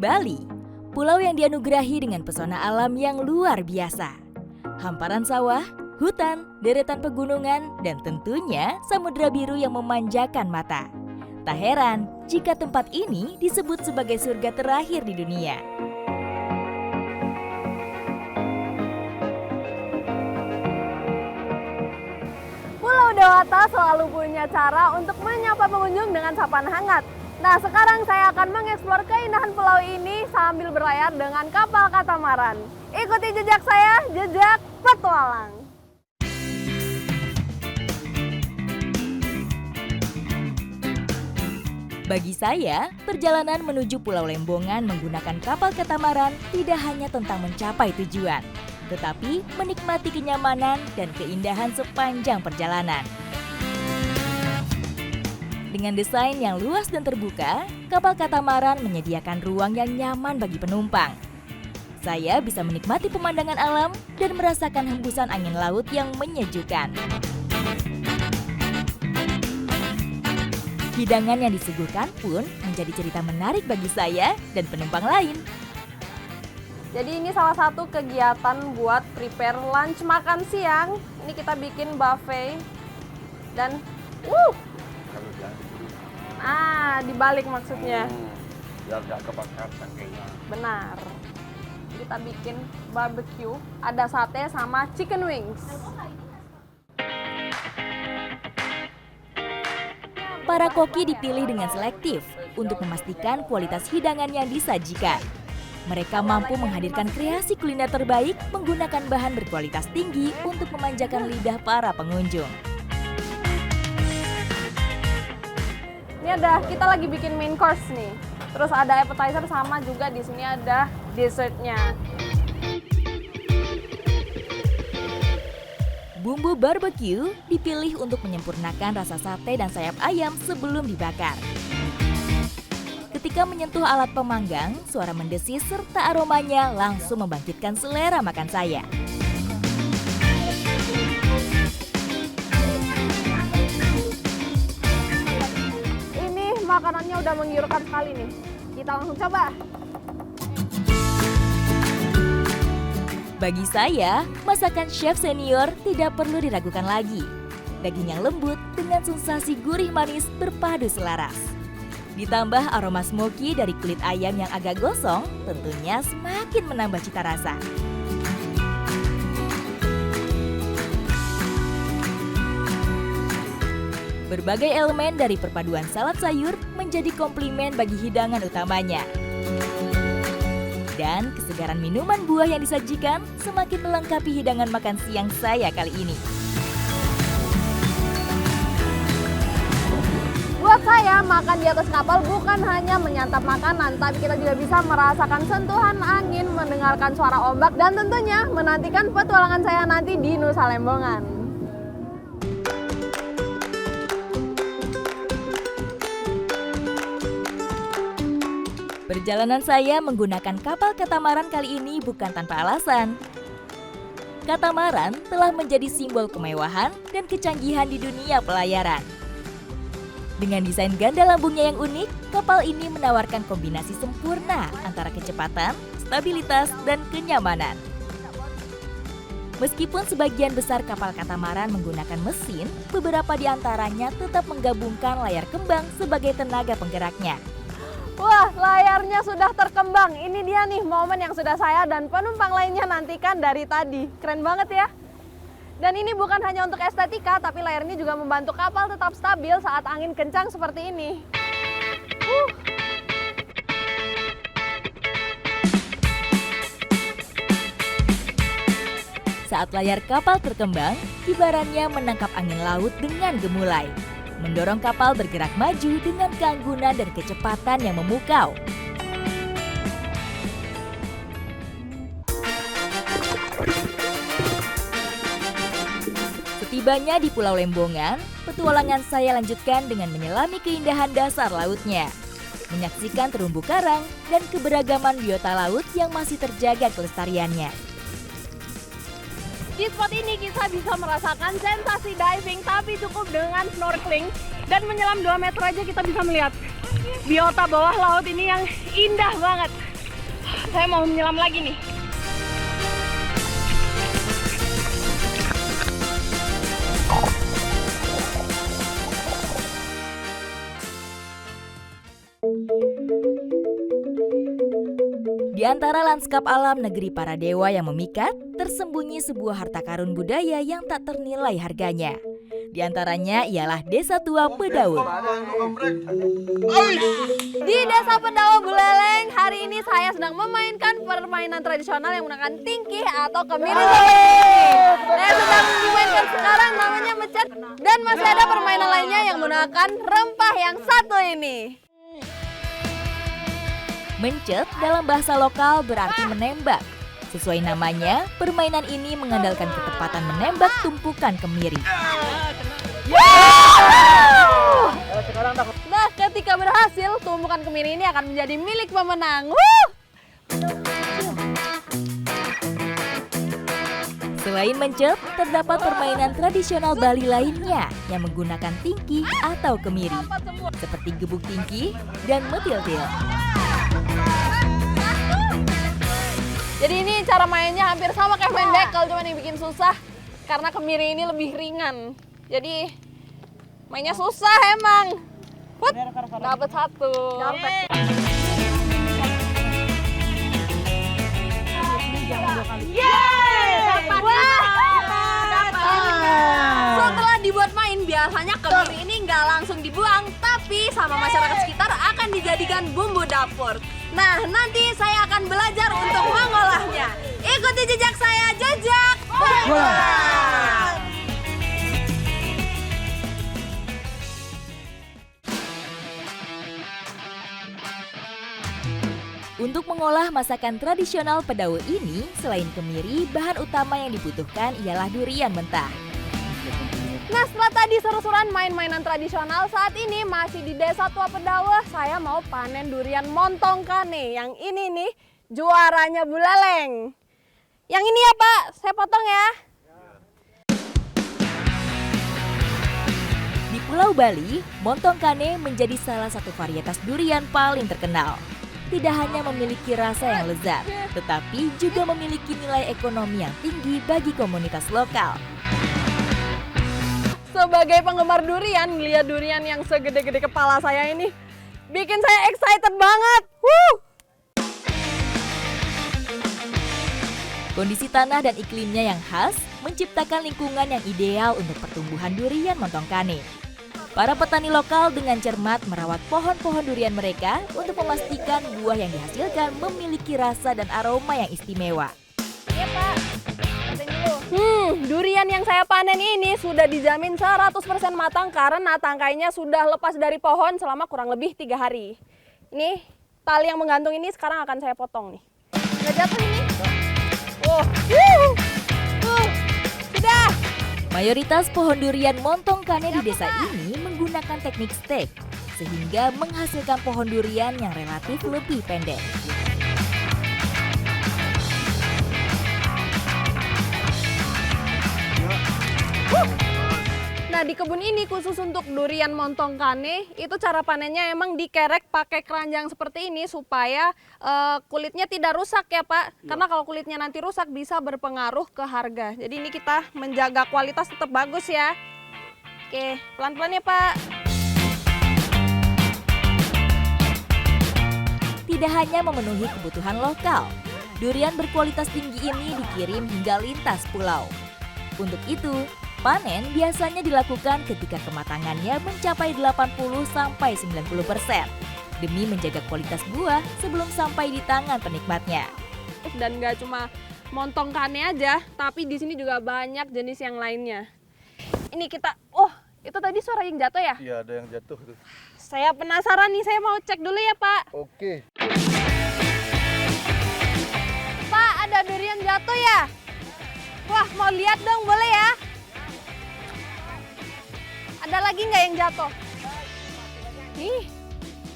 Bali, pulau yang dianugerahi dengan pesona alam yang luar biasa. Hamparan sawah, hutan, deretan pegunungan, dan tentunya samudera biru yang memanjakan mata. Tak heran jika tempat ini disebut sebagai surga terakhir di dunia. Pulau Dewata selalu punya cara untuk menyapa pengunjung dengan sapaan hangat. Nah, sekarang saya akan mengeksplor keindahan pulau ini sambil berlayar dengan kapal katamaran. Ikuti jejak saya, jejak petualang. Bagi saya, perjalanan menuju Pulau Lembongan menggunakan kapal katamaran tidak hanya tentang mencapai tujuan, tetapi menikmati kenyamanan dan keindahan sepanjang perjalanan. Dengan desain yang luas dan terbuka, kapal katamaran menyediakan ruang yang nyaman bagi penumpang. Saya bisa menikmati pemandangan alam dan merasakan hembusan angin laut yang menyejukkan. Hidangan yang disuguhkan pun menjadi cerita menarik bagi saya dan penumpang lain. Jadi ini salah satu kegiatan buat prepare lunch makan siang. Ini kita bikin buffet dan dibalik maksudnya. Biar nggak kebakar sakingnya. Benar. Kita bikin barbecue, ada sate sama chicken wings. Para koki dipilih dengan selektif untuk memastikan kualitas hidangan yang disajikan. Mereka mampu menghadirkan kreasi kuliner terbaik menggunakan bahan berkualitas tinggi untuk memanjakan lidah para pengunjung. Ini kita lagi bikin main course nih. Terus ada appetizer sama juga di sini ada dessertnya. Bumbu barbecue dipilih untuk menyempurnakan rasa sate dan sayap ayam sebelum dibakar. Ketika menyentuh alat pemanggang, suara mendesis serta aromanya langsung membangkitkan selera makan saya. Ini makanannya udah menggiurkan sekali nih. Kita langsung coba. Bagi saya, masakan chef senior tidak perlu diragukan lagi. Daging yang lembut dengan sensasi gurih manis berpadu selaras. Ditambah aroma smoky dari kulit ayam yang agak gosong, tentunya semakin menambah cita rasa. Berbagai elemen dari perpaduan salad sayur menjadi komplimen bagi hidangan utamanya. Dan kesegaran minuman buah yang disajikan semakin melengkapi hidangan makan siang saya kali ini. Buat saya, makan di atas kapal bukan hanya menyantap makanan, tapi kita juga bisa merasakan sentuhan angin, mendengarkan suara ombak, dan tentunya menantikan petualangan saya nanti di Nusa Lembongan. Perjalanan saya menggunakan kapal katamaran kali ini bukan tanpa alasan. Katamaran telah menjadi simbol kemewahan dan kecanggihan di dunia pelayaran. Dengan desain ganda lambungnya yang unik, kapal ini menawarkan kombinasi sempurna antara kecepatan, stabilitas, dan kenyamanan. Meskipun sebagian besar kapal katamaran menggunakan mesin, beberapa di antaranya tetap menggabungkan layar kembang sebagai tenaga penggeraknya. Wah, layarnya sudah terkembang. Ini dia nih momen yang sudah saya dan penumpang lainnya nantikan dari tadi. Keren banget ya. Dan ini bukan hanya untuk estetika, tapi layar ini juga membantu kapal tetap stabil saat angin kencang seperti ini. Saat layar kapal terkembang, kibarannya menangkap angin laut dengan gemulai, mendorong kapal bergerak maju dengan keanggunan dan kecepatan yang memukau. Setibanya di Pulau Lembongan, petualangan saya lanjutkan dengan menyelami keindahan dasar lautnya, menyaksikan terumbu karang dan keberagaman biota laut yang masih terjaga kelestariannya. Di spot ini kita bisa merasakan sensasi diving, tapi cukup dengan snorkeling. Dan menyelam 2 meter aja kita bisa melihat biota bawah laut ini yang indah banget. Saya mau menyelam lagi nih. Di antara lanskap alam negeri para dewa yang memikat, tersembunyi sebuah harta karun budaya yang tak ternilai harganya. Di antaranya ialah Desa Tua Pedawe. Di Desa Pedawe Buleleng, hari ini saya sedang memainkan permainan tradisional yang menggunakan tingkih atau kemiri seperti ini. Nah, yang sedang dimainkan sekarang namanya mecet, dan masih ada permainan lainnya yang menggunakan rempah yang satu ini. Mencet dalam bahasa lokal berarti menembak. Sesuai namanya, permainan ini mengandalkan ketepatan menembak tumpukan kemiri. Nah, ketika berhasil, tumpukan kemiri ini akan menjadi milik pemenang. Selain mencet, terdapat permainan tradisional Bali lainnya yang menggunakan tingkih atau kemiri, seperti gebuk tingkih dan metil-til. Jadi ini cara mainnya hampir sama kayak main bekel, cuman yang bikin susah karena kemiri ini lebih ringan. Jadi mainnya susah emang. Put, dapat satu. Setelah dibuat main, biasanya kemiri ini nggak langsung dibuang, tapi sama masyarakat sekitar akan dijadikan bumbu dapur. Nah, nanti saya akan belajar untuk mengolahnya. Ikuti jejak saya, jejak bola. Untuk mengolah masakan tradisional Pedawe ini, selain kemiri, bahan utama yang dibutuhkan ialah durian mentah. Nah, setelah tadi seru-seruan main-mainan tradisional, saat ini masih di Desa Tua Pedawe. Saya mau panen durian montong kane. Yang ini nih, juaranya Buleleng. Yang ini ya Pak, saya potong ya. Di Pulau Bali, montong kane menjadi salah satu varietas durian paling terkenal. Tidak hanya memiliki rasa yang lezat, tetapi juga memiliki nilai ekonomi yang tinggi bagi komunitas lokal. Sebagai penggemar durian, lihat durian yang segede-gede kepala saya ini bikin saya excited banget. Kondisi tanah dan iklimnya yang khas menciptakan lingkungan yang ideal untuk pertumbuhan durian montong kane. Para petani lokal dengan cermat merawat pohon-pohon durian mereka untuk memastikan buah yang dihasilkan memiliki rasa dan aroma yang istimewa. Iya Pak, durian yang saya panen ini sudah dijamin 100% matang karena tangkainya sudah lepas dari pohon selama kurang lebih 3 hari. Ini tali yang menggantung ini sekarang akan saya potong nih. Nggak jatuh ini? Sudah. Mayoritas pohon durian montong kane di desa ini menggunakan teknik stek, sehingga menghasilkan pohon durian yang relatif lebih pendek. Nah, di kebun ini khusus untuk durian montong kane, itu cara panennya emang dikerek pakai keranjang seperti ini supaya kulitnya tidak rusak ya Pak. Karena kalau kulitnya nanti rusak bisa berpengaruh ke harga. Jadi ini kita menjaga kualitas tetap bagus ya. Oke, pelan-pelan ya Pak. Tidak hanya memenuhi kebutuhan lokal, durian berkualitas tinggi ini dikirim hingga lintas pulau. Untuk itu, panen biasanya dilakukan ketika kematangannya mencapai 80-90% demi menjaga kualitas buah sebelum sampai di tangan penikmatnya. Dan nggak cuma montong kane aja, tapi di sini juga banyak jenis yang lainnya. Ini kita, itu tadi suara yang jatuh ya? Iya, ada yang jatuh tuh. Saya penasaran nih, saya mau cek dulu ya Pak. Oke. Pak, ada durian jatuh ya? Wah, mau lihat dong, boleh ya? Ada lagi nggak yang jatuh? Nih,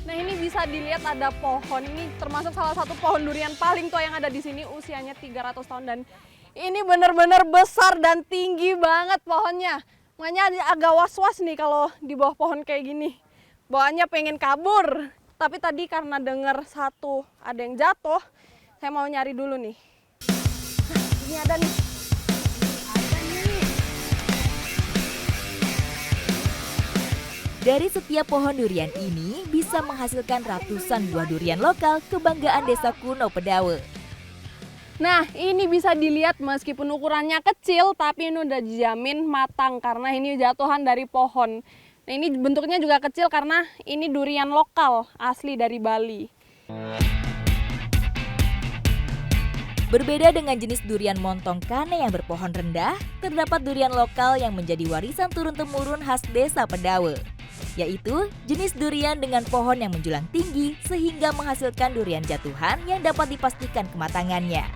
nah ini bisa dilihat ada pohon. Ini termasuk salah satu pohon durian paling tua yang ada di sini, usianya 300 tahun. Dan ini benar-benar besar dan tinggi banget pohonnya. Makanya agak was-was nih kalau di bawah pohon kayak gini. Bawaannya pengen kabur. Tapi tadi karena dengar satu ada yang jatuh, Saya mau nyari dulu nih. Ini ada nih. Ada nih. Dari setiap pohon durian ini bisa menghasilkan ratusan buah durian lokal kebanggaan desa kuno Pedawe. Nah, ini bisa dilihat meskipun ukurannya kecil, tapi ini udah dijamin matang karena ini jatuhan dari pohon. Nah, ini bentuknya juga kecil karena ini durian lokal asli dari Bali. Berbeda dengan jenis durian montong kane yang berpohon rendah, terdapat durian lokal yang menjadi warisan turun-temurun khas desa Pedawe, yaitu jenis durian dengan pohon yang menjulang tinggi sehingga menghasilkan durian jatuhan yang dapat dipastikan kematangannya.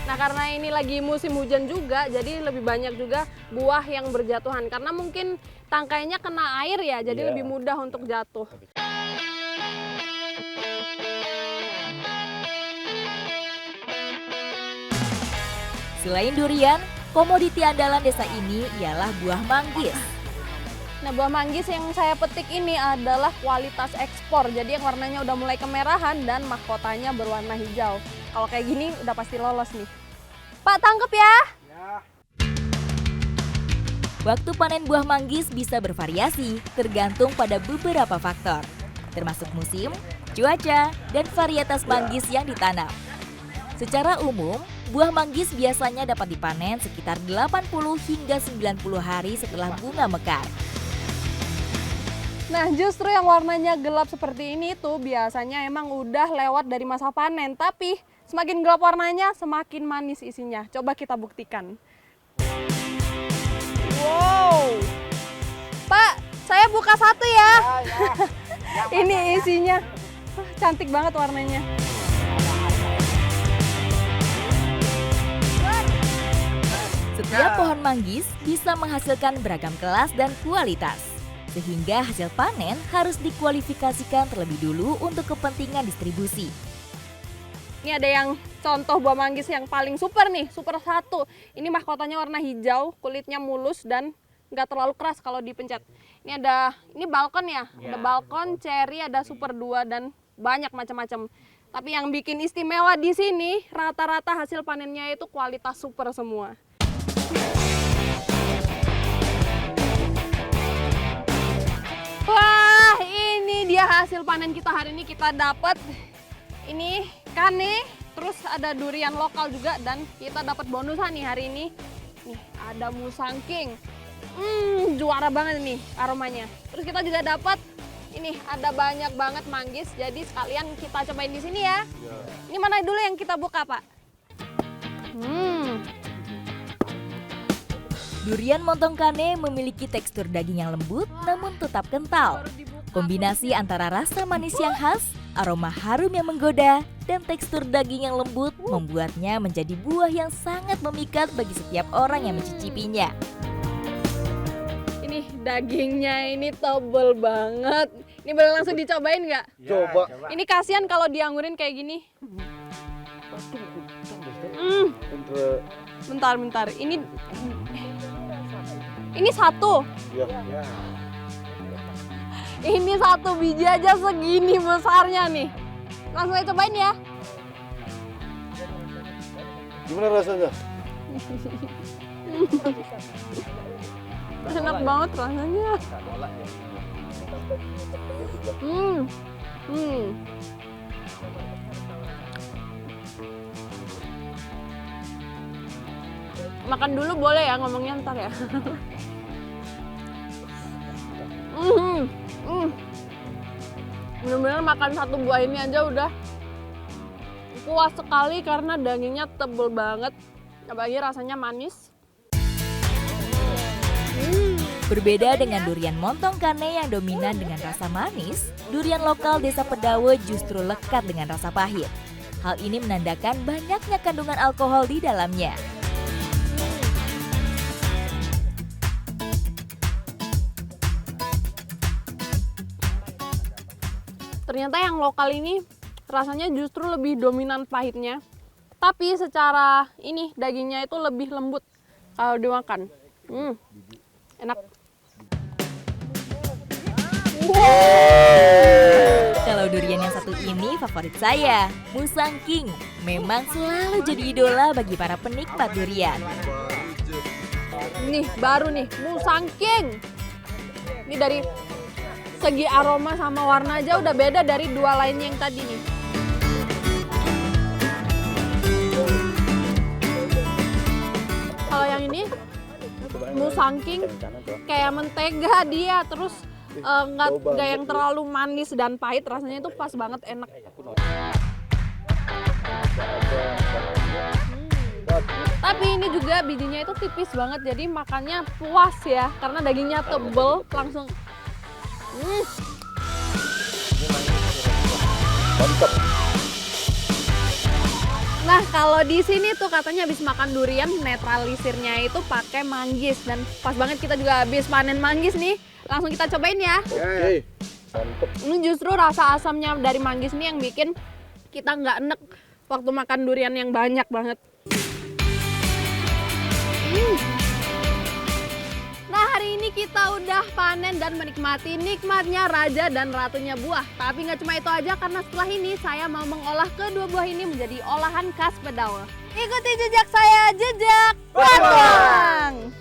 Nah, karena ini lagi musim hujan juga, jadi lebih banyak juga buah yang berjatuhan. Karena mungkin tangkainya kena air ya, jadi lebih mudah untuk jatuh. Selain durian, komoditi andalan desa ini ialah buah manggis. Nah, buah manggis yang saya petik ini adalah kualitas ekspor. Jadi yang warnanya udah mulai kemerahan dan mahkotanya berwarna hijau. Kalau kayak gini udah pasti lolos nih. Pak, tangkep ya. Waktu panen buah manggis bisa bervariasi, tergantung pada beberapa faktor, termasuk musim, cuaca, dan varietas manggis yang ditanam. Secara umum, buah manggis biasanya dapat dipanen sekitar 80 hingga 90 hari setelah bunga mekar. Nah, justru yang warnanya gelap seperti ini tuh biasanya emang udah lewat dari masa panen. Tapi semakin gelap warnanya, semakin manis isinya. Coba kita buktikan. Wow! Pak, saya buka satu ya. Ini isinya. Cantik banget warnanya. Setiap pohon manggis bisa menghasilkan beragam kelas dan kualitas, sehingga hasil panen harus dikualifikasikan terlebih dulu untuk kepentingan distribusi. Ini ada yang contoh buah manggis yang paling super nih, super 1. Ini mahkotanya warna hijau, kulitnya mulus dan nggak terlalu keras kalau dipencet. Ini balkon ya, ada balkon, cherry, ada super 2 dan banyak macam-macam. Tapi yang bikin istimewa di sini, rata-rata hasil panennya itu kualitas super semua. Wah, ini dia hasil panen kita hari ini. Kita dapat ini kane, terus ada durian lokal juga, dan kita dapat bonusan nih hari ini. Nih, ada musangking. Juara banget nih aromanya. Terus kita juga dapat ini ada banyak banget manggis. Jadi sekalian kita cobain di sini ya. Ini mana dulu yang kita buka, Pak? Durian montong kane memiliki tekstur daging yang lembut namun tetap kental. Kombinasi antara rasa manis yang khas, aroma harum yang menggoda, dan tekstur daging yang lembut membuatnya menjadi buah yang sangat memikat bagi setiap orang yang mencicipinya. Ini dagingnya ini tebel banget. Ini boleh langsung dicobain nggak? Coba. Ini kasihan kalau dianggurin kayak gini. Bentar. Ini satu. Ini satu biji aja segini besarnya nih. Langsung aja cobain ya. Gimana rasanya? Enak banget rasanya. Makan dulu boleh ya, ngomongnya ntar ya. Bener-bener makan satu buah ini aja udah puas sekali karena dagingnya tebel banget, apalagi rasanya manis. Berbeda dengan durian montong kane yang dominan dengan rasa manis, durian lokal desa Pedawe justru lekat dengan rasa pahit. Hal ini menandakan banyaknya kandungan alkohol di dalamnya. Ternyata yang lokal ini rasanya justru lebih dominan pahitnya. Tapi secara ini dagingnya itu lebih lembut kalau dimakan. Enak. Kalau durian yang satu satu ini favorit saya, Musang King. Memang selalu jadi idola bagi para penikmat durian. Nih baru nih, Musang King. Ini dari segi aroma sama warna aja udah beda dari dua lainnya yang tadi nih. Kalau yang ini Musang King kayak mentega dia, terus nggak yang terlalu manis dan pahit, rasanya itu pas banget, enak. Tapi ini juga bijinya itu tipis banget, jadi makannya puas ya, karena dagingnya tebel langsung. Nah kalau di sini tuh katanya habis makan durian netralisirnya itu pakai manggis, dan pas banget kita juga habis panen manggis nih. Langsung kita cobain ya. Oke. Mantep. Ini justru rasa asamnya dari manggis nih yang bikin kita nggak enek waktu makan durian yang banyak banget. Nah hari ini kita udah panen dan menikmati nikmatnya raja dan ratunya buah. Tapi nggak cuma itu aja, karena setelah ini saya mau mengolah kedua buah ini menjadi olahan khas Bedawel. Ikuti jejak saya, jejak Batuang!